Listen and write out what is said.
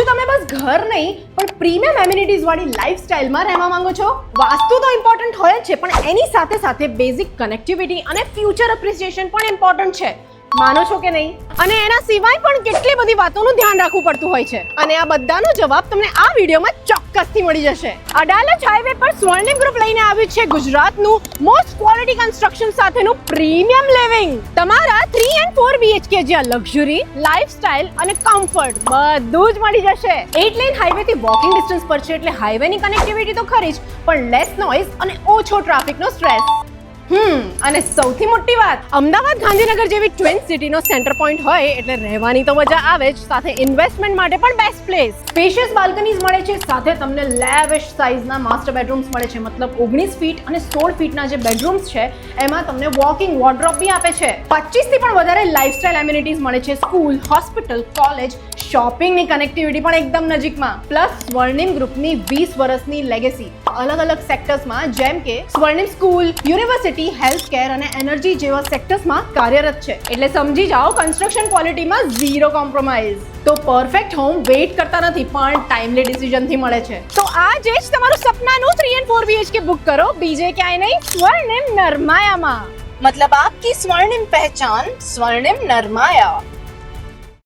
શું તમે બસ ઘર નહીં પણ પ્રીમિયમ એમિનિટીઝ વાળી લાઇફસ્ટાઇલમાં રહેવા માંગો છો? વાસ્તુ તો ઇમ્પોર્ટન્ટ હોય જ છે, પણ એની સાથે સાથે બેઝિક કનેક્ટિવિટી અને ફ્યુચર એપ્રિસિએશન પણ ઇમ્પોર્ટન્ટ છે. માનો છો કે નહીં? અને એના સિવાય પણ કેટલી બધી વાતોનું ધ્યાન રાખવું પડતું હોય છે, અને આ બધાનો જવાબ તમને આ વિડીયોમાં ચોક્કસથી મળી જશે. અડાલજ હાઈવે પર સ્વર્ણિમ ગ્રુપ લઈને આવ્યું છે ગુજરાતનું મોસ્ટ ક્વોલિટી કન્સ્ટ્રક્શન સાથેનું પ્રીમિયમ લિવિંગ. તમારા 3 and 4 BHK જ્યાં લક્ઝરી, લાઇફસ્ટાઇલ અને કમ્ફર્ટ બધું જ મળી જશે. 8 લેન હાઈવે થી વોકિંગ ડિસ્ટન્સ પર છે, એટલે હાઈવેની કનેક્ટિવિટી તો ખરી જ, પણ લેસ નોઇઝ અને ઓછો ટ્રાફિકનો સ્ટ્રેસ. અને સૌથી મોટી વાત, અમદાવાદ ગાંધીનગર જેવી ટ્વિન સિટીનો સેન્ટર પોઈન્ટ હોય એટલે રહેવાની તો મજા આવે જ, સાથે ઇન્વેસ્ટમેન્ટ માટે પણ બેસ્ટ પ્લેસ. સ્પેશિયસ બાલ્કનીઝ મળે છે, સાથે તમને લેવિશ સાઇઝના માસ્ટર બેડરૂમ્સ મળે છે. મતલબ 19 ફીટ અને 16 ફીટના જે બેડરૂમ્સ છે એમાં તમને વોકિંગ વોર્ડરોબ બી આપે છે. 25 થી પણ વધારે લાઇફસ્ટાઇલ એમિનિટીઝ મળે છે. સ્કૂલ, હોસ્પિટલ, કોલેજ, શોપિંગની કનેક્ટિવિટી પણ એકદમ નજીકમાં. પ્લસ સ્વર્ણિમ ગ્રુપની 20 વર્ષની લેગેસી અલગ અલગ સેક્ટર્સમાં, જેમ કે સ્વર્ણિમ સ્કૂલ, યુનિવર્સિટી, હેલ્થ કેર અને એનર્જી જેવા સેક્ટર્સમાં કાર્યરત છે. એટલે સમજી જાઓ, કન્સ્ટ્રક્શન ક્વોલિટીમાં ઝીરો કોમ્પ્રોમાઇઝ. તો પરફેક્ટ હોમ વેઇટ કરતા નથી, પણ ટાઈમલી ડિસિઝનથી મળે છે. તો આજે જ તમારું સપનાનું 3 and 4 BHK બુક કરો, બીજે ક્યાંય નહીં, સ્વર્ણિમ નરમાયામાં. મતલબ આપકી સ્વર્ણિમ પહેચાન સ્વર્ણિમ નરમાયા.